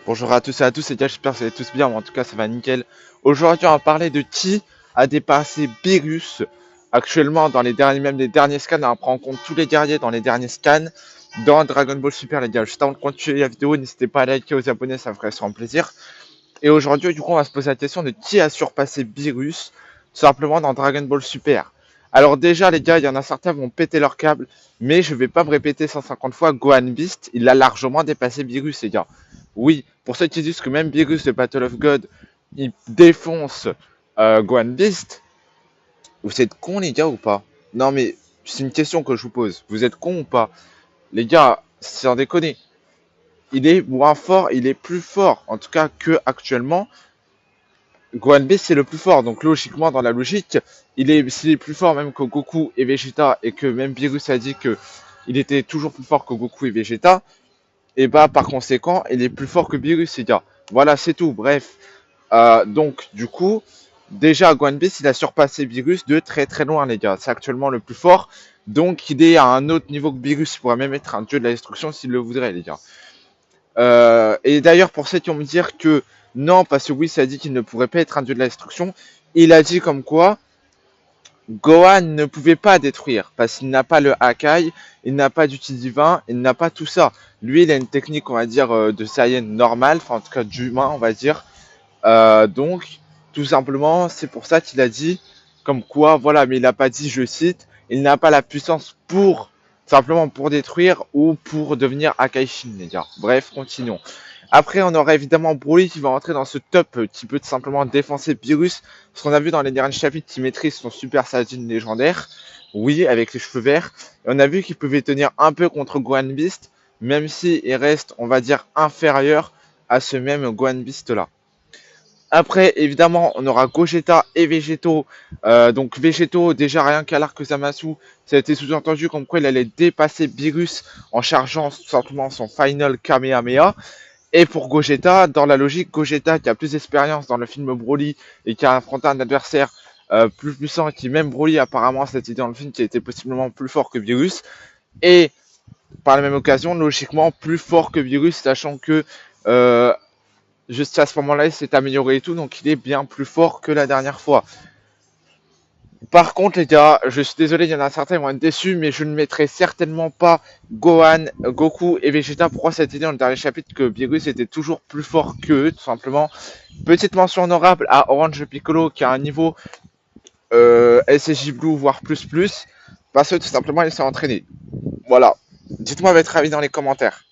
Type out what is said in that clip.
Bonjour à tous et à tous, j'espère que vous allez tous bien, en tout cas ça va nickel. Aujourd'hui on va parler de qui a dépassé Beerus actuellement dans les derniers, même les derniers scans, on prend en compte tous les guerriers dans les derniers scans dans Dragon Ball Super les gars. Juste avant de continuer la vidéo, n'hésitez pas à liker, aux abonnés, ça me ferait sûrement plaisir. Et aujourd'hui du coup on va se poser la question de qui a surpassé Beerus tout simplement dans Dragon Ball Super. Alors déjà les gars, il y en a certains qui vont péter leur câble, mais je vais pas me répéter 150 fois, Gohan Beast, il a largement dépassé Beerus les gars. Oui, pour ceux qui disent que même Beerus de Battle of God, il défonce Gohan Beast, vous êtes cons les gars ou pas? Non mais c'est une question que je vous pose, vous êtes cons ou pas? Les gars, sans déconner, il est moins fort, il est plus fort, en tout cas que actuellement. Gohan Beast c'est le plus fort, donc logiquement dans la logique, s'il est plus fort même que Goku et Vegeta, et que même Beerus a dit que il était toujours plus fort que Goku et Vegeta, et bah par conséquent il est plus fort que Beerus les gars. Voilà c'est tout, bref. Donc du coup, déjà Gohan Beast il a surpassé Beerus de très très loin les gars, c'est actuellement le plus fort, donc il est à un autre niveau que Beerus, il pourrait même être un dieu de la destruction s'il le voudrait les gars. Et d'ailleurs, pour ceux qui vont me dire que non, parce que oui, ça a dit qu'il ne pourrait pas être un dieu de la destruction, il a dit comme quoi Gohan ne pouvait pas détruire, parce qu'il n'a pas le Hakai, il n'a pas d'outil divin, il n'a pas tout ça. Lui, il a une technique, on va dire, de Saiyan normale, enfin en tout cas d'humain, on va dire. Donc, tout simplement, c'est pour ça qu'il a dit comme quoi, voilà, mais il n'a pas dit, je cite, il n'a pas la puissance pour, simplement pour détruire ou pour devenir Akaishin, les gars. Bref, continuons. Après, on aura évidemment Broly qui va rentrer dans ce top qui peut tout simplement défoncer Beerus. Ce qu'on a vu dans les derniers chapitres qui maîtrise son Super Saiyan légendaire. Oui, avec les cheveux verts. Et on a vu qu'il pouvait tenir un peu contre Gohan Beast, même s'il reste, on va dire, inférieur à ce même Gohan Beast là. Après, évidemment, on aura Gogeta et Végéto. Donc Végéto, déjà rien qu'à l'arc Zamasu, ça a été sous-entendu comme quoi il allait dépasser Beerus en chargeant tout simplement son Final Kamehameha. Et pour Gogeta, dans la logique, Gogeta qui a plus d'expérience dans le film Broly et qui a affronté un adversaire plus puissant, qui même Broly apparemment cette idée dans le film qui était possiblement plus fort que Beerus. Et par la même occasion, logiquement plus fort que Beerus, sachant que juste à ce moment-là, il s'est amélioré et tout, donc il est bien plus fort que la dernière fois. Par contre, les gars, je suis désolé, il y en a certains qui vont être déçus, mais je ne mettrai certainement pas Gohan, Goku et Vegeta. Pourquoi cette idée dans le dernier chapitre que Beerus était toujours plus fort qu'eux, tout simplement. Petite mention honorable à Orange Piccolo qui a un niveau SSJ Blue, voire plus, parce que tout simplement il s'est entraîné. Voilà. Dites-moi votre avis dans les commentaires.